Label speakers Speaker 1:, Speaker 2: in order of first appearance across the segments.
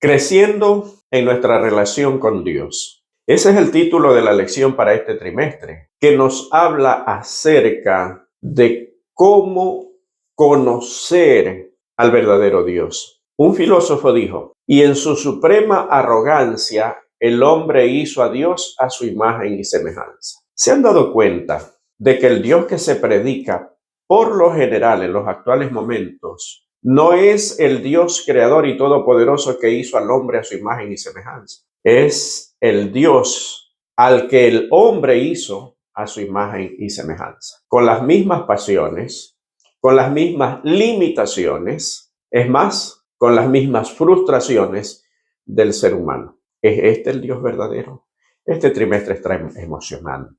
Speaker 1: Creciendo en nuestra relación con Dios. Ese es el título de la lección para este trimestre, que nos habla acerca de cómo conocer al verdadero Dios. Un filósofo dijo, y en su suprema arrogancia, el hombre hizo a Dios a su imagen y semejanza. ¿Se han dado cuenta de que el Dios que se predica por lo general en los actuales momentos no es el Dios creador y todopoderoso que hizo al hombre a su imagen y semejanza? Es el Dios al que el hombre hizo a su imagen y semejanza, con las mismas pasiones, con las mismas limitaciones, es más, con las mismas frustraciones del ser humano. ¿Es este el Dios verdadero? Este trimestre está emocionante.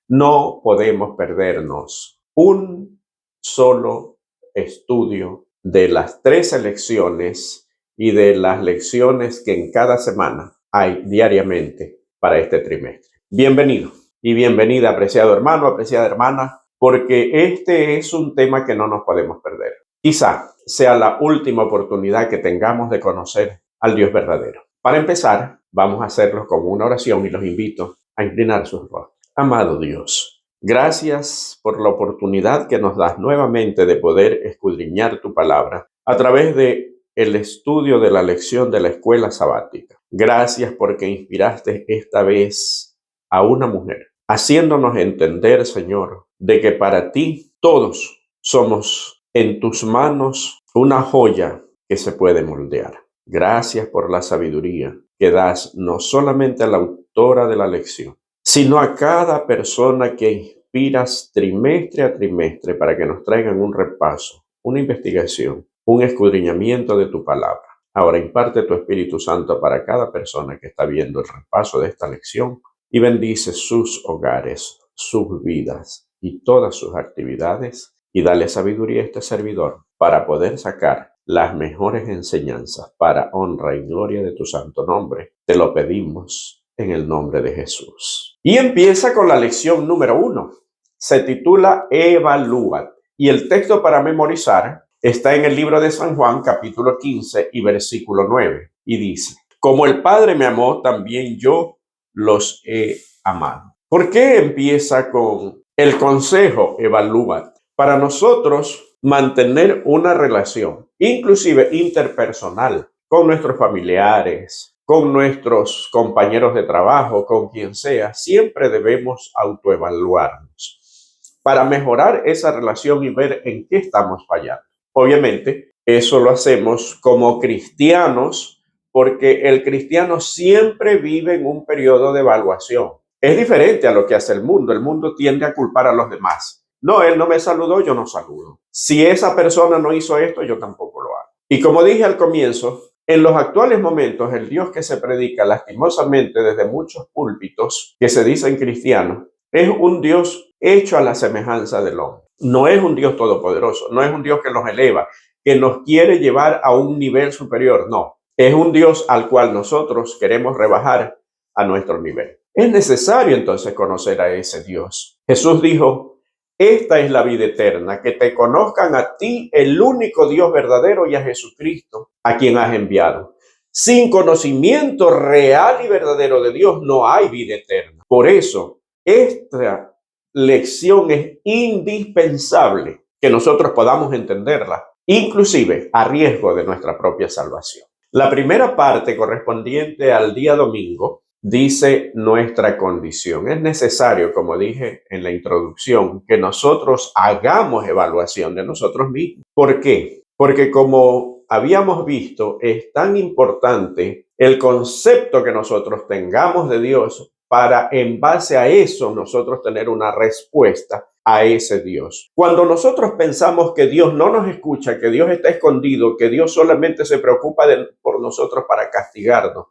Speaker 1: No podemos perdernos un solo estudio de las 3 lecciones y de las lecciones que en cada semana hay diariamente para este trimestre. Bienvenido y bienvenida, apreciado hermano, apreciada hermana, porque este es un tema que no nos podemos perder. Quizá sea la última oportunidad que tengamos de conocer al Dios verdadero. Para empezar, vamos a hacerlo con una oración y los invito a inclinar sus rostros. Amado Dios, gracias por la oportunidad que nos das nuevamente de poder escudriñar tu palabra a través de el estudio de la lección de la escuela sabática. Gracias porque inspiraste esta vez a una mujer, haciéndonos entender, Señor, de que para ti todos somos en tus manos una joya que se puede moldear. Gracias por la sabiduría que das no solamente a la autora de la lección, sino a cada persona que inspiras trimestre a trimestre para que nos traigan un repaso, una investigación, un escudriñamiento de tu palabra. Ahora imparte tu Espíritu Santo para cada persona que está viendo el repaso de esta lección y bendice sus hogares, sus vidas y todas sus actividades y dale sabiduría a este servidor para poder sacar las mejores enseñanzas para honra y gloria de tu santo nombre. Te lo pedimos en el nombre de Jesús. Y empieza con la lección número 1. Se titula Evalúate. Y el texto para memorizar está en el libro de San Juan, capítulo 15 y versículo 9. Y dice, como el Padre me amó, también yo los he amado. ¿Por qué empieza con el consejo Evalúate? Para nosotros mantener una relación, inclusive interpersonal, con nuestros familiares, con nuestros compañeros de trabajo, con quien sea, siempre debemos autoevaluarnos para mejorar esa relación y ver en qué estamos fallando. Obviamente, eso lo hacemos como cristianos porque el cristiano siempre vive en un periodo de evaluación. Es diferente a lo que hace el mundo. El mundo tiende a culpar a los demás. No, él no me saludó, yo no saludo. Si esa persona no hizo esto, yo tampoco lo hago. Y como dije al comienzo, en los actuales momentos, el Dios que se predica lastimosamente desde muchos púlpitos que se dicen cristianos, es un Dios hecho a la semejanza del hombre. No es un Dios todopoderoso, no es un Dios que nos eleva, que nos quiere llevar a un nivel superior, no. Es un Dios al cual nosotros queremos rebajar a nuestro nivel. Es necesario entonces conocer a ese Dios. Jesús dijo, esta es la vida eterna, que te conozcan a ti, el único Dios verdadero, y a Jesucristo, a quien has enviado. Sin conocimiento real y verdadero de Dios no hay vida eterna. Por eso, esta lección es indispensable que nosotros podamos entenderla, inclusive a riesgo de nuestra propia salvación. La primera parte correspondiente al día domingo dice nuestra condición. Es necesario, como dije en la introducción, que nosotros hagamos evaluación de nosotros mismos. ¿Por qué? Porque como habíamos visto, es tan importante el concepto que nosotros tengamos de Dios para, en base a eso, nosotros tener una respuesta a ese Dios. Cuando nosotros pensamos que Dios no nos escucha, que Dios está escondido, que Dios solamente se preocupa por nosotros para castigarnos,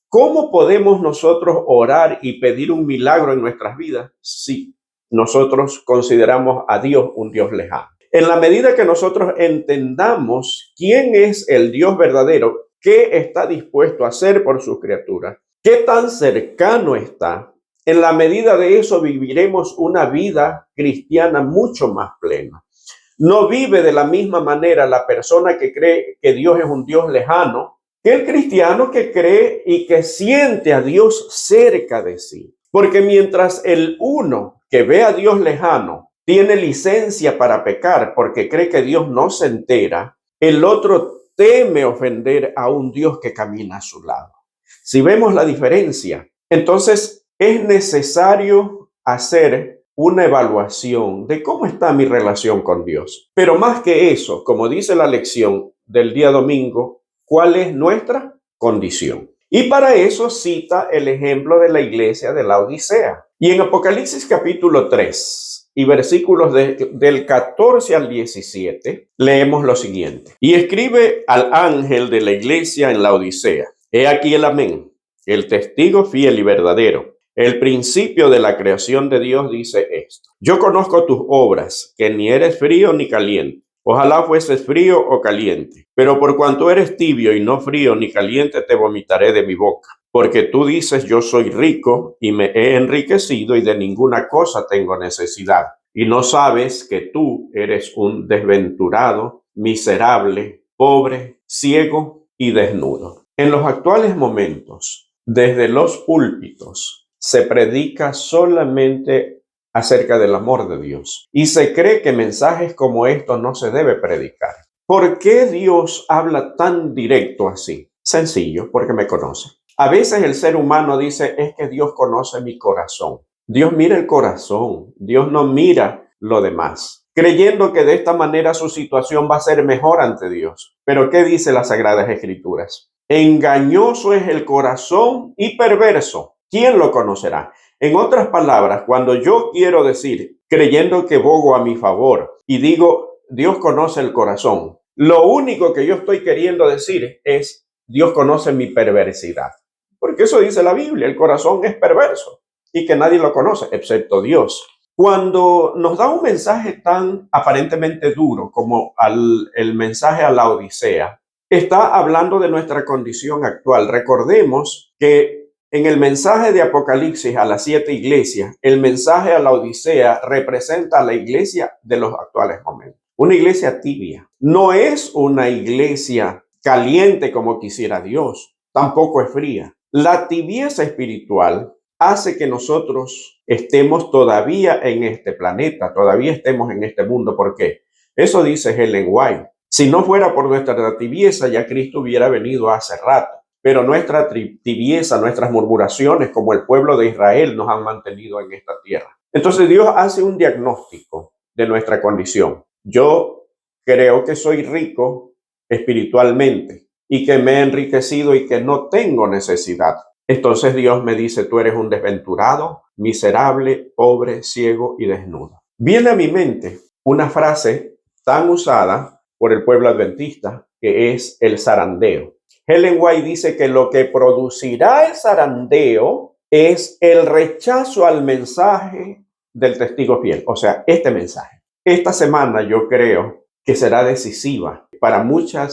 Speaker 1: ¿cómo podemos nosotros orar y pedir un milagro en nuestras vidas si nosotros consideramos a Dios un Dios lejano? En la medida que nosotros entendamos quién es el Dios verdadero, qué está dispuesto a hacer por sus criaturas, qué tan cercano está, en la medida de eso viviremos una vida cristiana mucho más plena. No vive de la misma manera la persona que cree que Dios es un Dios lejano que el cristiano que cree y que siente a Dios cerca de sí. Porque mientras el uno que ve a Dios lejano tiene licencia para pecar porque cree que Dios no se entera, el otro teme ofender a un Dios que camina a su lado. Si vemos la diferencia, entonces es necesario hacer una evaluación de cómo está mi relación con Dios. Pero más que eso, como dice la lección del día domingo, ¿cuál es nuestra condición? Y para eso cita el ejemplo de la iglesia de la Odisea. Y en Apocalipsis capítulo 3 y versículos del 14 al 17, leemos lo siguiente. Y escribe al ángel de la iglesia en la Odisea: He aquí el amén, el testigo fiel y verdadero, el principio de la creación de Dios dice esto: Yo conozco tus obras, que ni eres frío ni caliente. Ojalá fueses frío o caliente, pero por cuanto eres tibio y no frío ni caliente, te vomitaré de mi boca. Porque tú dices: yo soy rico y me he enriquecido y de ninguna cosa tengo necesidad. Y no sabes que tú eres un desventurado, miserable, pobre, ciego y desnudo. En los actuales momentos, desde los púlpitos, se predica solamente acerca del amor de Dios. Y se cree que mensajes como estos no se debe predicar. ¿Por qué Dios habla tan directo así? Sencillo, porque me conoce. A veces el ser humano dice: es que Dios conoce mi corazón. Dios mira el corazón, Dios no mira lo demás, creyendo que de esta manera su situación va a ser mejor ante Dios. Pero ¿qué dice las Sagradas Escrituras? Engañoso es el corazón y perverso. ¿Quién lo conocerá? En otras palabras, cuando yo quiero decir, creyendo que bogo a mi favor, y digo, Dios conoce el corazón, lo único que yo estoy queriendo decir es, Dios conoce mi perversidad. Porque eso dice la Biblia, el corazón es perverso y que nadie lo conoce, excepto Dios. Cuando nos da un mensaje tan aparentemente duro como el mensaje a la Odisea, está hablando de nuestra condición actual. Recordemos que en el mensaje de Apocalipsis a las 7 iglesias, el mensaje a la Odisea representa a la iglesia de los actuales momentos. Una iglesia tibia. No es una iglesia caliente como quisiera Dios. Tampoco es fría. La tibieza espiritual hace que nosotros estemos todavía en este planeta, todavía estemos en este mundo. ¿Por qué? Eso dice Ellen White. Si no fuera por nuestra tibieza, ya Cristo hubiera venido hace rato. Pero nuestra tibieza, nuestras murmuraciones, como el pueblo de Israel, nos han mantenido en esta tierra. Entonces Dios hace un diagnóstico de nuestra condición. Yo creo que soy rico espiritualmente y que me he enriquecido y que no tengo necesidad. Entonces Dios me dice: tú eres un desventurado, miserable, pobre, ciego y desnudo. Viene a mi mente una frase tan usada por el pueblo adventista, que es el zarandeo. Ellen White dice que lo que producirá el zarandeo es el rechazo al mensaje del testigo fiel. O sea, este mensaje. Esta semana yo creo que será decisiva para mucha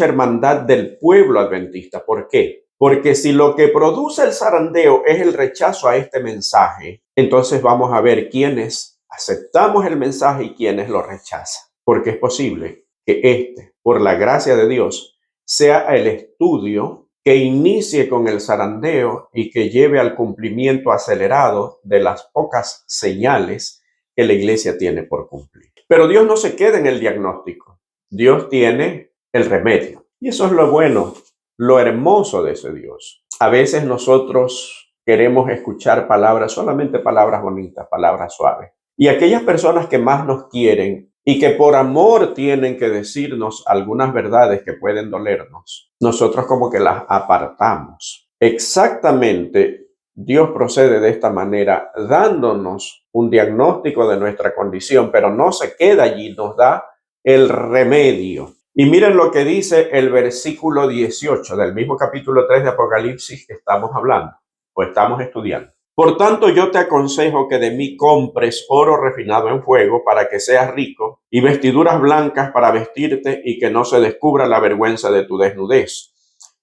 Speaker 1: hermandad del pueblo adventista. ¿Por qué? Porque si lo que produce el zarandeo es el rechazo a este mensaje, entonces vamos a ver quiénes aceptamos el mensaje y quiénes lo rechazan. Porque es posible que por la gracia de Dios, sea el estudio que inicie con el zarandeo y que lleve al cumplimiento acelerado de las pocas señales que la iglesia tiene por cumplir. Pero Dios no se queda en el diagnóstico. Dios tiene el remedio. Y eso es lo bueno, lo hermoso de ese Dios. A veces nosotros queremos escuchar palabras, solamente palabras bonitas, palabras suaves. Y aquellas personas que más nos quieren y que por amor tienen que decirnos algunas verdades que pueden dolernos, nosotros como que las apartamos. Exactamente, Dios procede de esta manera, dándonos un diagnóstico de nuestra condición, pero no se queda allí, nos da el remedio. Y miren lo que dice el versículo 18 del mismo capítulo 3 de Apocalipsis que estamos hablando o estamos estudiando. Por tanto, yo te aconsejo que de mí compres oro refinado en fuego para que seas rico, y vestiduras blancas para vestirte y que no se descubra la vergüenza de tu desnudez.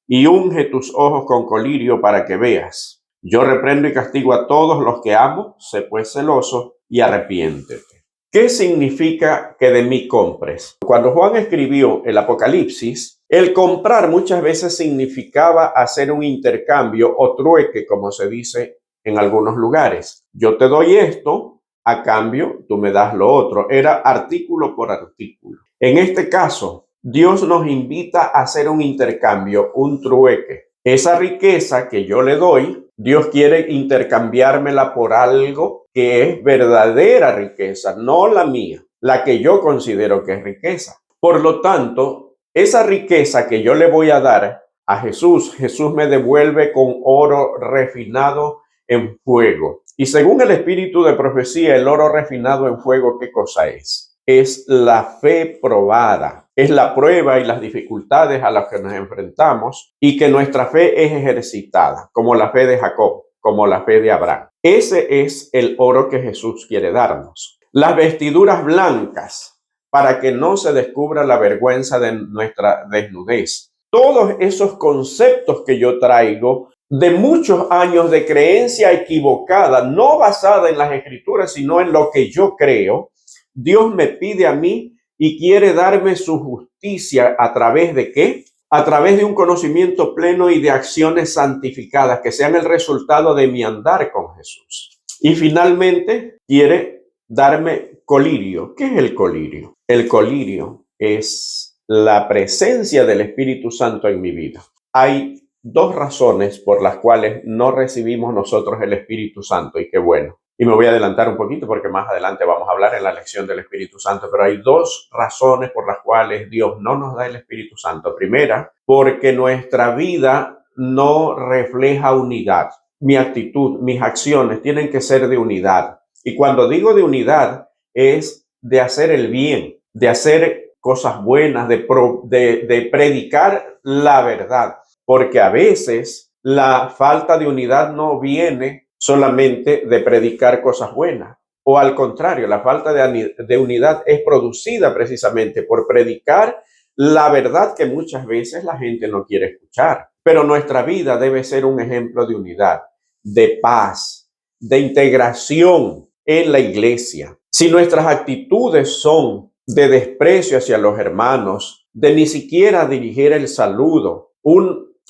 Speaker 1: Y unge tus ojos con colirio para que veas. Yo reprendo y castigo a todos los que amo, sé pues celoso y arrepiéntete. ¿Qué significa que de mí compres? Cuando Juan escribió el Apocalipsis, el comprar muchas veces significaba hacer un intercambio o trueque, como se dice en algunos lugares. Yo te doy esto, a cambio tú me das lo otro. Era artículo por artículo. En este caso, Dios nos invita a hacer un intercambio, un trueque. Esa riqueza que yo le doy, Dios quiere intercambiármela por algo que es verdadera riqueza, no la mía, la que yo considero que es riqueza. Por lo tanto, esa riqueza que yo le voy a dar a Jesús, Jesús me devuelve con oro refinado en fuego. Y según el espíritu de profecía, el oro refinado en fuego, ¿qué cosa es? Es la fe probada, es la prueba y las dificultades a las que nos enfrentamos y que nuestra fe es ejercitada, como la fe de Jacob, como la fe de Abraham. Ese es el oro que Jesús quiere darnos. Las vestiduras blancas, para que no se descubra la vergüenza de nuestra desnudez. Todos esos conceptos que yo traigo de muchos años de creencia equivocada, no basada en las escrituras, sino en lo que yo creo, Dios me pide a mí y quiere darme su justicia a través de ¿qué? A través de un conocimiento pleno y de acciones santificadas que sean el resultado de mi andar con Jesús. Y finalmente quiere darme colirio. ¿Qué es el colirio? El colirio es la presencia del Espíritu Santo en mi vida. Hay dos razones por las cuales no recibimos nosotros el Espíritu Santo, y qué bueno. Y me voy a adelantar un poquito porque más adelante vamos a hablar en la lección del Espíritu Santo, pero hay dos razones por las cuales Dios no nos da el Espíritu Santo. Primera, porque nuestra vida no refleja unidad. Mi actitud, mis acciones tienen que ser de unidad. Y cuando digo de unidad, es de hacer el bien, de hacer cosas buenas, de predicar la verdad. Porque a veces la falta de unidad no viene solamente de predicar cosas buenas, o al contrario, la falta de unidad es producida precisamente por predicar la verdad que muchas veces la gente no quiere escuchar. Pero nuestra vida debe ser un ejemplo de unidad, de paz, de integración en la iglesia. Si nuestras actitudes son de desprecio hacia los hermanos, de ni siquiera dirigir el saludo,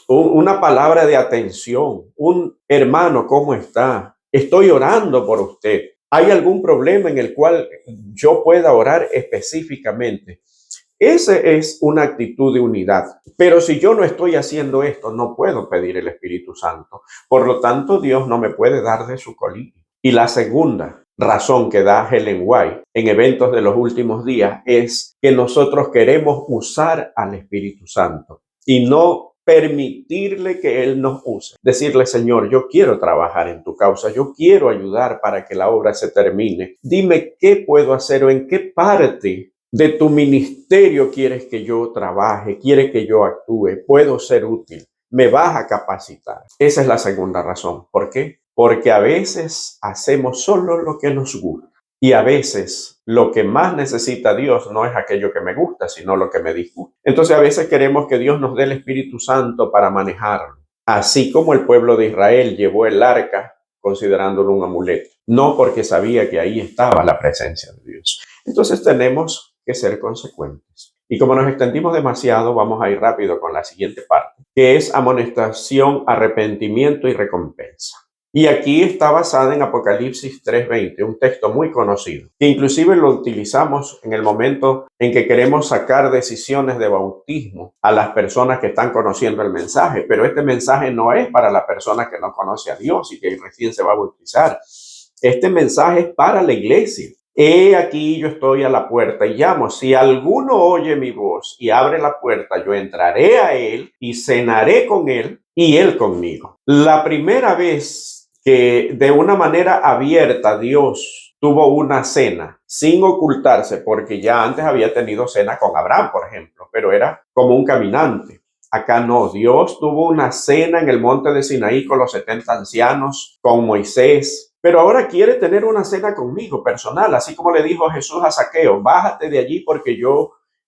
Speaker 1: una palabra de atención, un hermano, ¿cómo está? Estoy orando por usted. ¿Hay algún problema en el cual yo pueda orar específicamente? Esa es una actitud de unidad. Pero si yo no estoy haciendo esto, no puedo pedir el Espíritu Santo. Por lo tanto, Dios no me puede dar de su colirio. Y la segunda razón que da Ellen White en Eventos de los Últimos Días es que nosotros queremos usar al Espíritu Santo y no permitirle que Él nos use. Decirle, Señor, yo quiero trabajar en tu causa, yo quiero ayudar para que la obra se termine. Dime qué puedo hacer o en qué parte de tu ministerio quieres que yo trabaje, quieres que yo actúe, puedo ser útil, me vas a capacitar. Esa es la segunda razón. ¿Por qué? Porque a veces hacemos solo lo que nos gusta. Y a veces lo que más necesita Dios no es aquello que me gusta, sino lo que me disgusta. Entonces a veces queremos que Dios nos dé el Espíritu Santo para manejarlo. Así como el pueblo de Israel llevó el arca considerándolo un amuleto. No porque sabía que ahí estaba la presencia de Dios. Entonces tenemos que ser consecuentes. Y como nos extendimos demasiado, vamos a ir rápido con la siguiente parte, que es amonestación, arrepentimiento y recompensa. Y aquí está basada en Apocalipsis 3:20, un texto muy conocido, que inclusive lo utilizamos en el momento en que queremos sacar decisiones de bautismo a las personas que están conociendo el mensaje. Pero este mensaje no es para la persona que no conoce a Dios y que recién se va a bautizar. Este mensaje es para la iglesia. He aquí yo estoy a la puerta y llamo. Si alguno oye mi voz y abre la puerta, yo entraré a él y cenaré con él y él conmigo. La primera vez que de una manera abierta Dios tuvo una cena sin ocultarse, porque ya antes había tenido cena con Abraham, por ejemplo, pero era como un caminante. Acá no, Dios tuvo una cena en el monte de Sinaí con los 70 ancianos, con Moisés, pero ahora quiere tener una cena conmigo personal, así como le dijo Jesús a Zaqueo, bájate de allí porque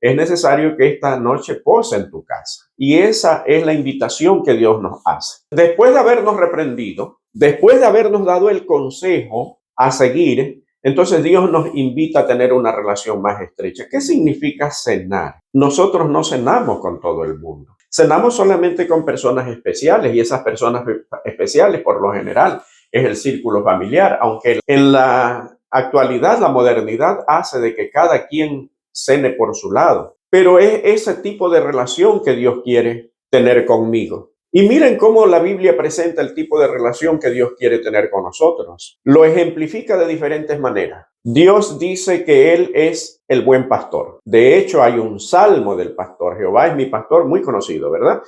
Speaker 1: es necesario que esta noche pose en tu casa. Y esa es la invitación que Dios nos hace. Después de habernos reprendido, después de habernos dado el consejo a seguir, Entonces Dios nos invita a tener una relación más estrecha. ¿Qué significa cenar? Nosotros no cenamos con todo el mundo. Cenamos solamente con personas especiales y esas personas especiales por lo general es el círculo familiar, aunque en la actualidad la modernidad hace de que cada quien cene por su lado. Pero es ese tipo de relación que Dios quiere tener conmigo. Y miren cómo la Biblia presenta el tipo de relación que Dios quiere tener con nosotros. Lo ejemplifica de diferentes maneras. Dios dice que Él es el buen pastor. De hecho, hay un salmo del pastor. Jehová es mi pastor, muy conocido, ¿verdad?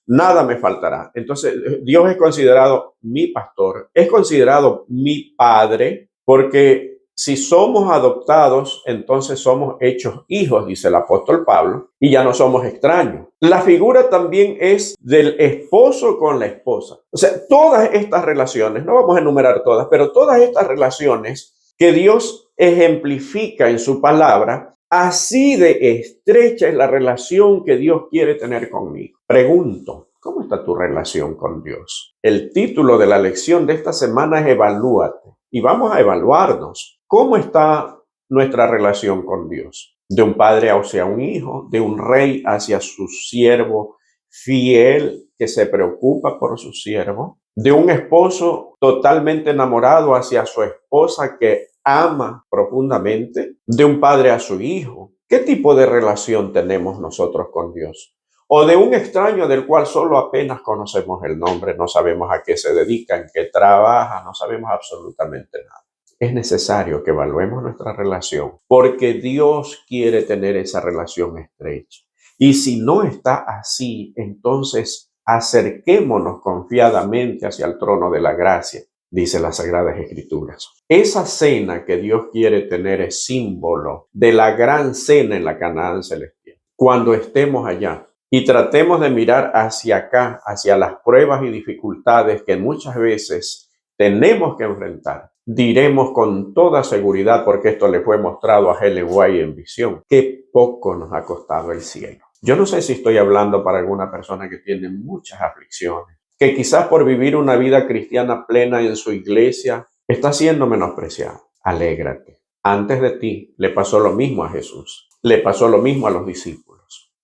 Speaker 1: Nada me faltará. Entonces, Dios es considerado mi pastor, es considerado mi padre, porque si somos adoptados, entonces somos hechos hijos, dice el apóstol Pablo, y ya no somos extraños. La figura también es del esposo con la esposa. O sea, todas estas relaciones, no vamos a enumerar todas, pero todas estas relaciones que Dios ejemplifica en su palabra, así de estrecha es la relación que Dios quiere tener conmigo. Pregunto, ¿cómo está tu relación con Dios? El título de la lección de esta semana es Evalúate. Y vamos a evaluarnos. ¿Cómo está nuestra relación con Dios? De un padre hacia un hijo, de un rey hacia su siervo fiel que se preocupa por su siervo, de un esposo totalmente enamorado hacia su esposa que ama profundamente, de un padre a su hijo. ¿Qué tipo de relación tenemos nosotros con Dios? O de un extraño del cual solo apenas conocemos el nombre, no sabemos a qué se dedica, en qué trabaja, no sabemos absolutamente nada. Es necesario que evaluemos nuestra relación porque Dios quiere tener esa relación estrecha. Y si no está así, entonces acerquémonos confiadamente hacia el trono de la gracia, dice las Sagradas Escrituras. Esa cena que Dios quiere tener es símbolo de la gran cena en la Canaán celestial. Cuando estemos allá, y tratemos de mirar hacia acá, hacia las pruebas y dificultades que muchas veces tenemos que enfrentar, diremos con toda seguridad, porque esto le fue mostrado a Ellen White en visión, que poco nos ha costado el cielo. Yo no sé si estoy hablando para alguna persona que tiene muchas aflicciones, que quizás por vivir una vida cristiana plena en su iglesia está siendo menospreciado. Alégrate. Antes de ti le pasó lo mismo a Jesús, le pasó lo mismo a los discípulos.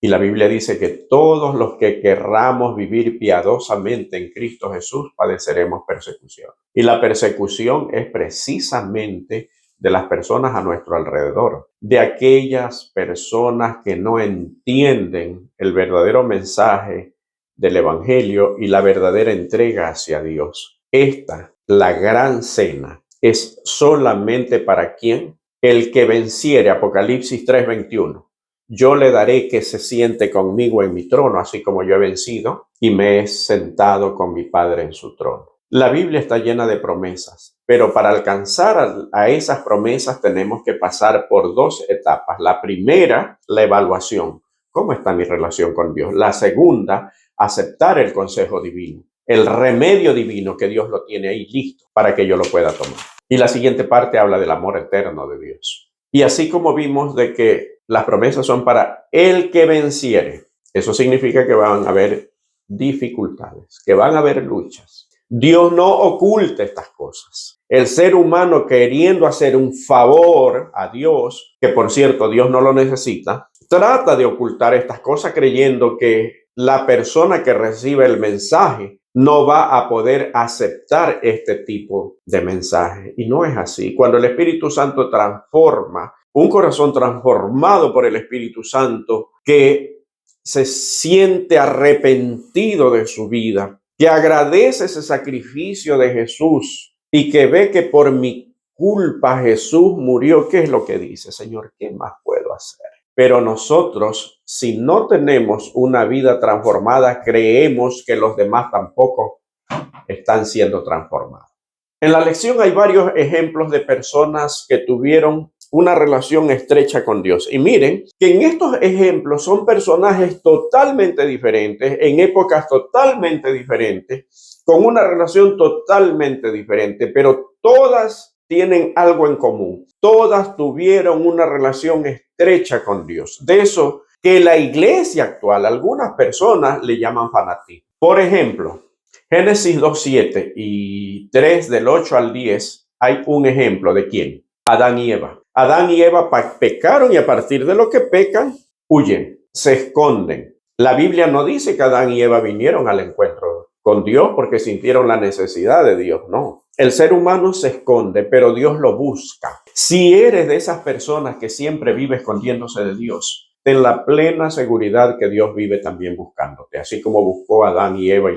Speaker 1: Y la Biblia dice que todos los que querramos vivir piadosamente en Cristo Jesús padeceremos persecución. Y la persecución es precisamente de las personas a nuestro alrededor, de aquellas personas que no entienden el verdadero mensaje del Evangelio y la verdadera entrega hacia Dios. Esta, la gran cena, es solamente para quien el que venciere, Apocalipsis 3:21. Yo le daré que se siente conmigo en mi trono, así como yo he vencido y me he sentado con mi Padre en su trono. La Biblia está llena de promesas, pero para alcanzar a esas promesas tenemos que pasar por dos etapas. La primera, la evaluación. ¿Cómo está mi relación con Dios? La segunda, aceptar el consejo divino, el remedio divino que Dios lo tiene ahí listo para que yo lo pueda tomar. Y la siguiente parte habla del amor eterno de Dios. Y así como vimos de que las promesas son para el que venciere, eso significa que van a haber dificultades, que van a haber luchas. Dios no oculta estas cosas. El ser humano queriendo hacer un favor a Dios, que por cierto Dios no lo necesita, trata de ocultar estas cosas creyendo que la persona que recibe el mensaje no va a poder aceptar este tipo de mensaje. Y no es así. Cuando el Espíritu Santo transforma, un corazón transformado por el Espíritu Santo que se siente arrepentido de su vida, que agradece ese sacrificio de Jesús y que ve que por mi culpa Jesús murió, ¿qué es lo que dice? Señor, ¿qué más puedo hacer? Pero nosotros, si no tenemos una vida transformada, creemos que los demás tampoco están siendo transformados. En la lección hay varios ejemplos de personas que tuvieron una relación estrecha con Dios. Y miren que en estos ejemplos son personajes totalmente diferentes, en épocas totalmente diferentes, con una relación totalmente diferente, pero todas tienen algo en común. Todas tuvieron una relación estrecha con Dios. De eso que la iglesia actual, algunas personas le llaman fanatismo. Por ejemplo, Génesis 2:7 y 3 del 8 al 10, hay un ejemplo de quién. Adán y Eva. Adán y Eva pecaron y a partir de lo que pecan, huyen, se esconden. La Biblia no dice que Adán y Eva vinieron al encuentro con Dios porque sintieron la necesidad de Dios, no. El ser humano se esconde, pero Dios lo busca. Si eres de esas personas que siempre vive escondiéndose de Dios, ten la plena seguridad que Dios vive también buscándote. Así como buscó a Adán y Eva y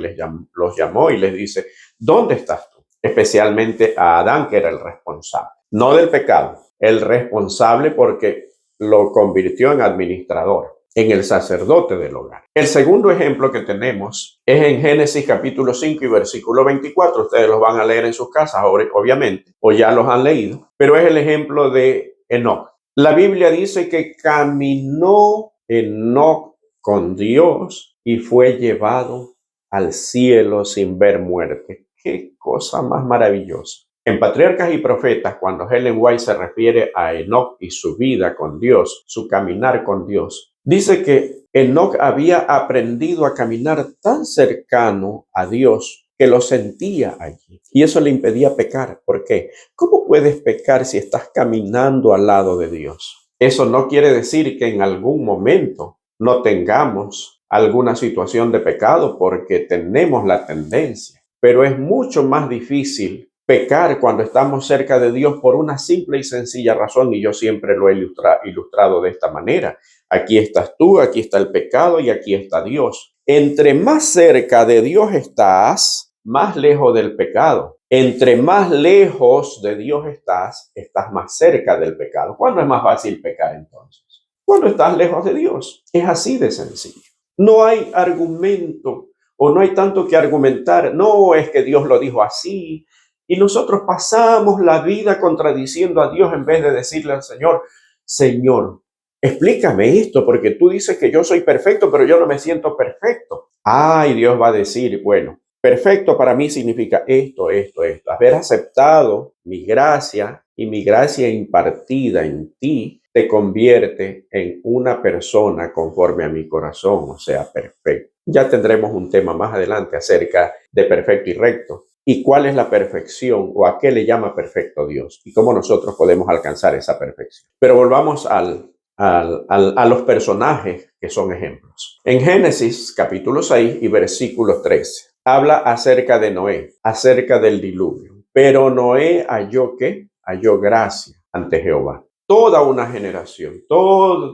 Speaker 1: los llamó y les dice, ¿dónde estás tú? Especialmente a Adán, que era el responsable. No del pecado, el responsable porque lo convirtió en administrador, en el sacerdote del hogar. El segundo ejemplo que tenemos es en Génesis capítulo 5 y versículo 24. Ustedes los van a leer en sus casas, obviamente, o ya los han leído, pero es el ejemplo de Enoc. La Biblia dice que caminó Enoc con Dios y fue llevado al cielo sin ver muerte. ¡Qué cosa más maravillosa! En Patriarcas y Profetas, cuando Ellen White se refiere a Enoc y su vida con Dios, su caminar con Dios, dice que Enoc había aprendido a caminar tan cercano a Dios que lo sentía allí. Y eso le impedía pecar. ¿Por qué? ¿Cómo puedes pecar si estás caminando al lado de Dios? Eso no quiere decir que en algún momento no tengamos alguna situación de pecado, porque tenemos la tendencia. Pero es mucho más difícil pecar cuando estamos cerca de Dios por una simple y sencilla razón, y yo siempre lo he ilustrado de esta manera. Aquí estás tú, aquí está el pecado y aquí está Dios. Entre más cerca de Dios estás, más lejos del pecado. Entre más lejos de Dios estás más cerca del pecado. ¿Cuándo es más fácil pecar entonces? Cuando estás lejos de Dios. Es así de sencillo. No hay argumento o no hay tanto que argumentar. No, es que Dios lo dijo así. Y nosotros pasamos la vida contradiciendo a Dios en vez de decirle al Señor, Señor, explícame esto, porque tú dices que yo soy perfecto, pero yo no me siento perfecto. Y Dios va a decir, bueno, perfecto para mí significa esto, esto, esto. Haber aceptado mi gracia y mi gracia impartida en ti te convierte en una persona conforme a mi corazón, o sea, perfecto. Ya tendremos un tema más adelante acerca de perfecto y recto. ¿Y cuál es la perfección o a qué le llama perfecto Dios? Y cómo nosotros podemos alcanzar esa perfección. Pero volvamos a los personajes que son ejemplos. En Génesis capítulo 6 y versículo 13 habla acerca de Noé, acerca del diluvio. Pero Noé halló gracia ante Jehová. Toda una generación, toda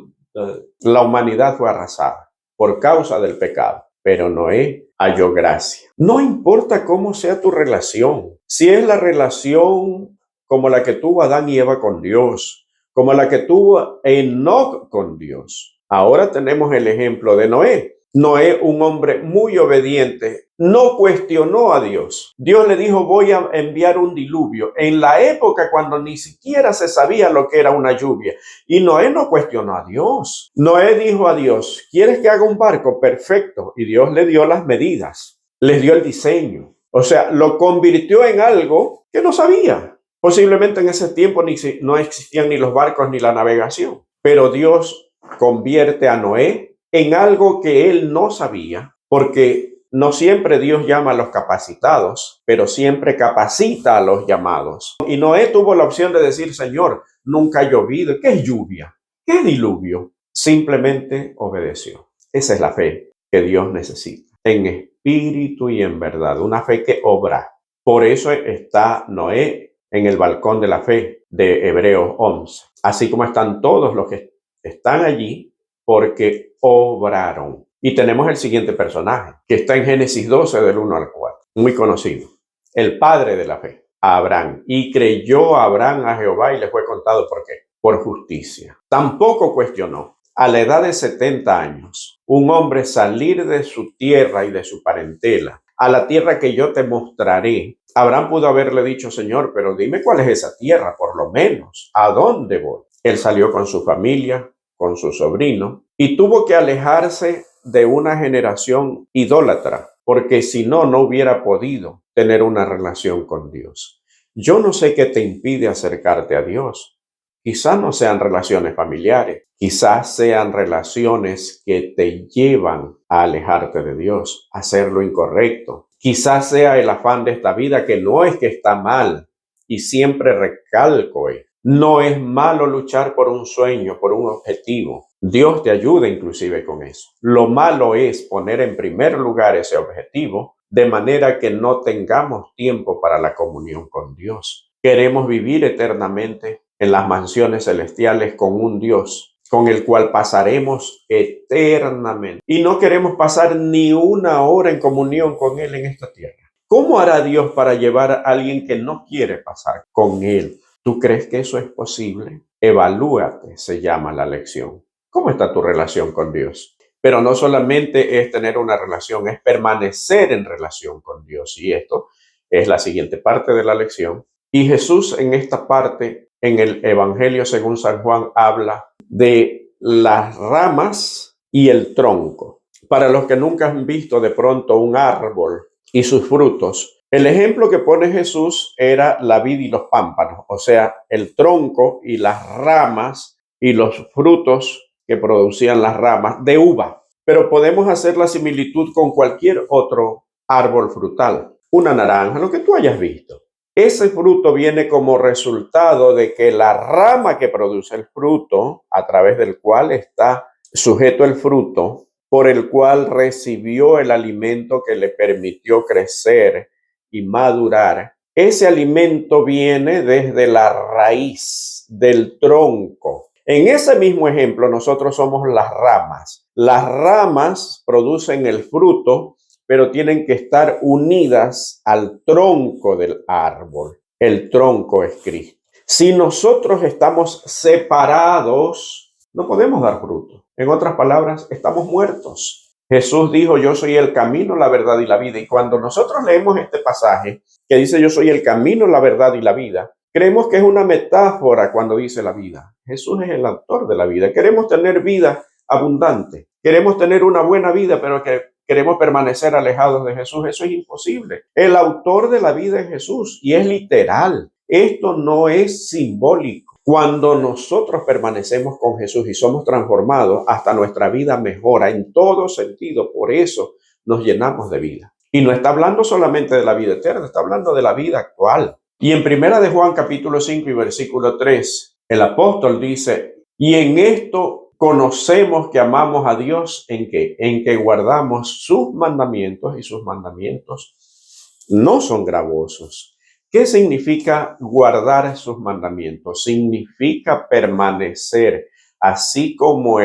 Speaker 1: la humanidad fue arrasada por causa del pecado. Pero Noé halló gracia. No importa cómo sea tu relación, si es la relación como la que tuvo Adán y Eva con Dios, como la que tuvo Enoc con Dios. Ahora tenemos el ejemplo de Noé. Noé, un hombre muy obediente, no cuestionó a Dios. Dios le dijo, voy a enviar un diluvio en la época cuando ni siquiera se sabía lo que era una lluvia. Y Noé no cuestionó a Dios. Noé dijo a Dios, ¿quieres que haga un barco? Perfecto. Y Dios le dio las medidas, les dio el diseño. O sea, lo convirtió en algo que no sabía. Posiblemente en ese tiempo no existían ni los barcos ni la navegación. Pero Dios convierte a Noé en algo que él no sabía, porque no siempre Dios llama a los capacitados, pero siempre capacita a los llamados. Y Noé tuvo la opción de decir, Señor, nunca ha llovido. ¿Qué es lluvia? ¿Qué es diluvio? Simplemente obedeció. Esa es la fe que Dios necesita, en espíritu y en verdad, una fe que obra. Por eso está Noé en el balcón de la fe de Hebreos 11, así como están todos los que están allí, porque obraron. Y tenemos el siguiente personaje, que está en Génesis 12, del 1 al 4, muy conocido, el padre de la fe, Abraham. Y creyó Abraham a Jehová y le fue contado, ¿por qué? Por justicia. Tampoco cuestionó, a la edad de 70 años, un hombre salir de su tierra y de su parentela, a la tierra que yo te mostraré. Abraham pudo haberle dicho, Señor, pero dime cuál es esa tierra, por lo menos, ¿a dónde voy? Él salió con su familia, con su sobrino, y tuvo que alejarse de una generación idólatra, porque si no, no hubiera podido tener una relación con Dios. Yo no sé qué te impide acercarte a Dios. Quizás no sean relaciones familiares, quizás sean relaciones que te llevan a alejarte de Dios, a hacer lo incorrecto. Quizás sea el afán de esta vida, que no es que está mal, y siempre recalco No es malo luchar por un sueño, por un objetivo. Dios te ayuda inclusive con eso. Lo malo es poner en primer lugar ese objetivo de manera que no tengamos tiempo para la comunión con Dios. Queremos vivir eternamente en las mansiones celestiales con un Dios con el cual pasaremos eternamente. Y no queremos pasar ni una hora en comunión con Él en esta tierra. ¿Cómo hará Dios para llevar a alguien que no quiere pasar con Él? ¿Tú crees que eso es posible? Evalúate, se llama la lección. ¿Cómo está tu relación con Dios? Pero no solamente es tener una relación, es permanecer en relación con Dios. Y esto es la siguiente parte de la lección. Y Jesús en esta parte, en el Evangelio según San Juan, habla de las ramas y el tronco. Para los que nunca han visto de pronto un árbol y sus frutos, el ejemplo que pone Jesús era la vid y los pámpanos, o sea, el tronco y las ramas y los frutos que producían las ramas de uva. Pero podemos hacer la similitud con cualquier otro árbol frutal, una naranja, lo que tú hayas visto. Ese fruto viene como resultado de que la rama que produce el fruto, a través del cual está sujeto el fruto, por el cual recibió el alimento que le permitió crecer y madurar, ese alimento viene desde la raíz del tronco. En ese mismo ejemplo, nosotros somos las ramas. Las ramas producen el fruto, pero tienen que estar unidas al tronco del árbol. El tronco es Cristo. Si nosotros estamos separados, no podemos dar fruto. En otras palabras, estamos muertos. Jesús dijo, yo soy el camino, la verdad y la vida. Y cuando nosotros leemos este pasaje que dice, yo soy el camino, la verdad y la vida, creemos que es una metáfora cuando dice la vida. Jesús es el autor de la vida. Queremos tener vida abundante. Queremos tener una buena vida, pero que queremos permanecer alejados de Jesús. Eso es imposible. El autor de la vida es Jesús y es literal. Esto no es simbólico. Cuando nosotros permanecemos con Jesús y somos transformados, hasta nuestra vida mejora en todo sentido. Por eso nos llenamos de vida. Y no está hablando solamente de la vida eterna, está hablando de la vida actual. Y en Primera de Juan capítulo 5 y versículo 3, el apóstol dice, y en esto conocemos que amamos a Dios, ¿en qué? En que guardamos sus mandamientos, y sus mandamientos no son gravosos. ¿Qué significa guardar sus mandamientos? Significa permanecer, así como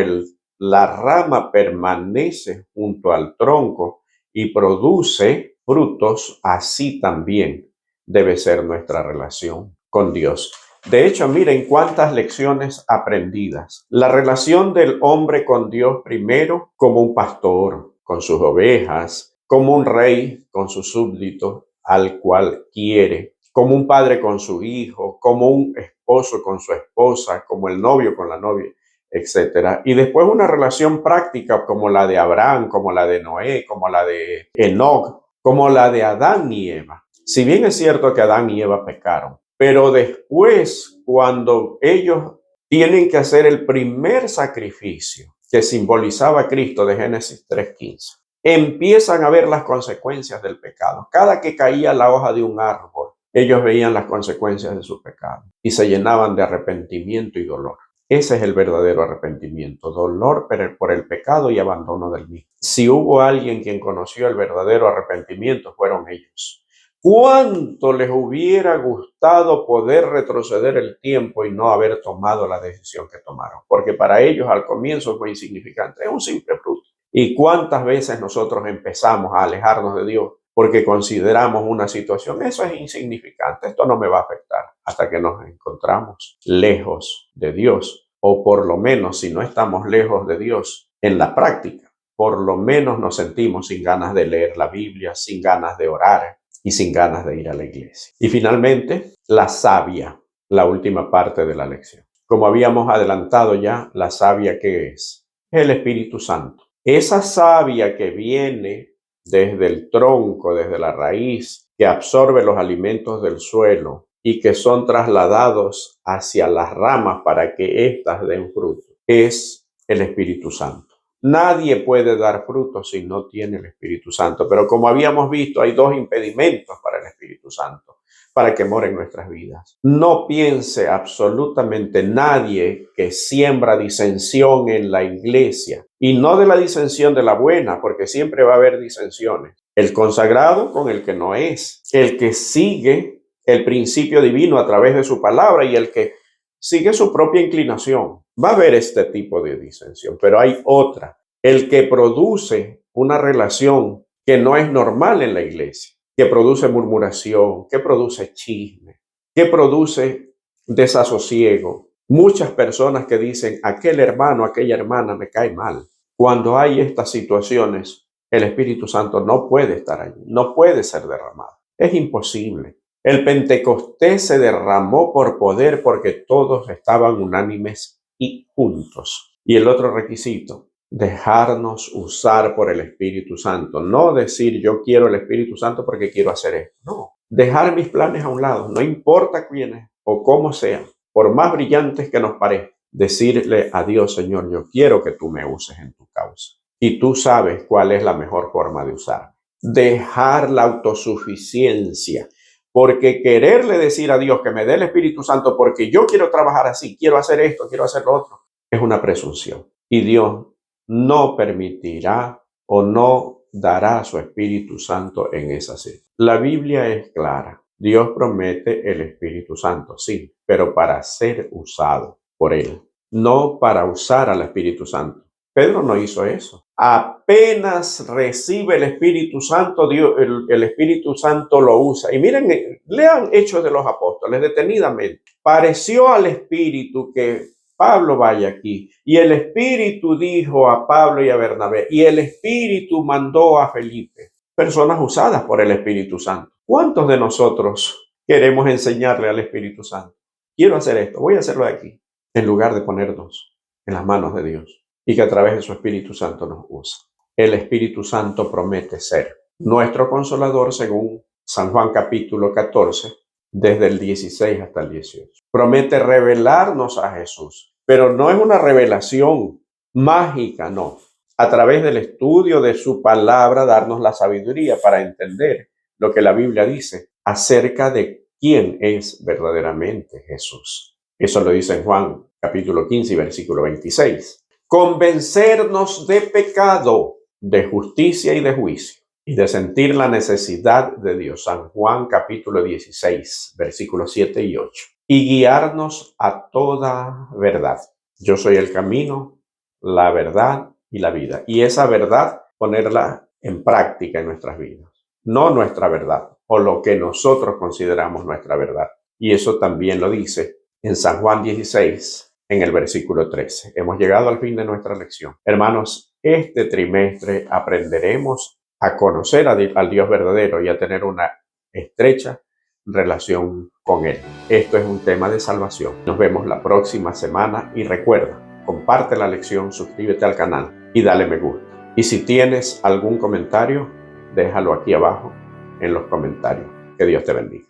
Speaker 1: la rama permanece junto al tronco y produce frutos, así también debe ser nuestra relación con Dios. De hecho, miren cuántas lecciones aprendidas. La relación del hombre con Dios primero como un pastor con sus ovejas, como un rey con sus súbditos al cual quiere, como un padre con su hijo, como un esposo con su esposa, como el novio con la novia, etcétera. Y después una relación práctica como la de Abraham, como la de Noé, como la de Enoc, como la de Adán y Eva. Si bien es cierto que Adán y Eva pecaron, pero después, cuando ellos tienen que hacer el primer sacrificio que simbolizaba a Cristo de Génesis 3:15, empiezan a ver las consecuencias del pecado. Cada que caía la hoja de un árbol, ellos veían las consecuencias de su pecado y se llenaban de arrepentimiento y dolor. Ese es el verdadero arrepentimiento, dolor por el pecado y abandono del mismo. Si hubo alguien quien conoció el verdadero arrepentimiento, fueron ellos. ¿Cuánto les hubiera gustado poder retroceder el tiempo y no haber tomado la decisión que tomaron? Porque para ellos al comienzo fue insignificante, es un simple fruto. ¿Y cuántas veces nosotros empezamos a alejarnos de Dios porque consideramos una situación, eso es insignificante, esto no me va a afectar, hasta que nos encontramos lejos de Dios? O por lo menos, si no estamos lejos de Dios en la práctica, por lo menos nos sentimos sin ganas de leer la Biblia, sin ganas de orar y sin ganas de ir a la iglesia. Y finalmente, la savia, la última parte de la lección. Como habíamos adelantado ya, la savia, ¿qué es? Es el Espíritu Santo. Esa savia que viene desde el tronco, desde la raíz, que absorbe los alimentos del suelo y que son trasladados hacia las ramas para que éstas den fruto, es el Espíritu Santo. Nadie puede dar fruto si no tiene el Espíritu Santo, pero como habíamos visto, hay dos impedimentos para el Espíritu Santo, para que more en nuestras vidas. No piense absolutamente nadie que siembra disensión en la iglesia, y no de la disensión de la buena, porque siempre va a haber disensiones. El consagrado con el que no es, el que sigue el principio divino a través de su palabra y el que sigue su propia inclinación. Va a haber este tipo de disensión, pero hay otra. El que produce una relación que no es normal en la iglesia, que produce murmuración, que produce chisme, que produce desasosiego. Muchas personas que dicen, aquel hermano, aquella hermana me cae mal. Cuando hay estas situaciones, el Espíritu Santo no puede estar allí, no puede ser derramado. Es imposible. El Pentecostés se derramó por poder porque todos estaban unánimes y juntos. Y el otro requisito, dejarnos usar por el Espíritu Santo. No decir yo quiero el Espíritu Santo porque quiero hacer esto. No, dejar mis planes a un lado, no importa quiénes o cómo sean, por más brillantes que nos parezcan. Decirle a Dios, Señor, yo quiero que tú me uses en tu causa. Y tú sabes cuál es la mejor forma de usar. Dejar la autosuficiencia. Porque quererle decir a Dios que me dé el Espíritu Santo porque yo quiero trabajar así, quiero hacer esto, quiero hacer lo otro, es una presunción. Y Dios no permitirá o no dará su Espíritu Santo en esa situación. La Biblia es clara. Dios promete el Espíritu Santo, sí, pero para ser usado por Él, no para usar al Espíritu Santo. Pedro no hizo eso. Apenas recibe el Espíritu Santo, Dios, el Espíritu Santo lo usa. Y miren, lean Hechos de los Apóstoles detenidamente. Pareció al Espíritu que Pablo vaya aquí. Y el Espíritu dijo a Pablo y a Bernabé. Y el Espíritu mandó a Felipe. Personas usadas por el Espíritu Santo. ¿Cuántos de nosotros queremos enseñarle al Espíritu Santo? Quiero hacer esto, voy a hacerlo de aquí. En lugar de ponernos en las manos de Dios. Y que a través de su Espíritu Santo nos usa. El Espíritu Santo promete ser nuestro consolador según San Juan capítulo 14, desde el 16 hasta el 18. Promete revelarnos a Jesús, pero no es una revelación mágica, no. A través del estudio de su palabra, darnos la sabiduría para entender lo que la Biblia dice acerca de quién es verdaderamente Jesús. Eso lo dice en Juan capítulo 15 y versículo 26. Convencernos de pecado, de justicia y de juicio, y de sentir la necesidad de Dios. San Juan capítulo 16, versículos 7 y 8. Y guiarnos a toda verdad. Yo soy el camino, la verdad y la vida. Y esa verdad, ponerla en práctica en nuestras vidas. No nuestra verdad, o lo que nosotros consideramos nuestra verdad. Y eso también lo dice en San Juan 16, en el versículo 13. Hemos llegado al fin de nuestra lección. Hermanos, este trimestre aprenderemos a conocer al Dios verdadero y a tener una estrecha relación con Él. Esto es un tema de salvación. Nos vemos la próxima semana y recuerda, comparte la lección, suscríbete al canal y dale me gusta. Y si tienes algún comentario, déjalo aquí abajo en los comentarios. Que Dios te bendiga.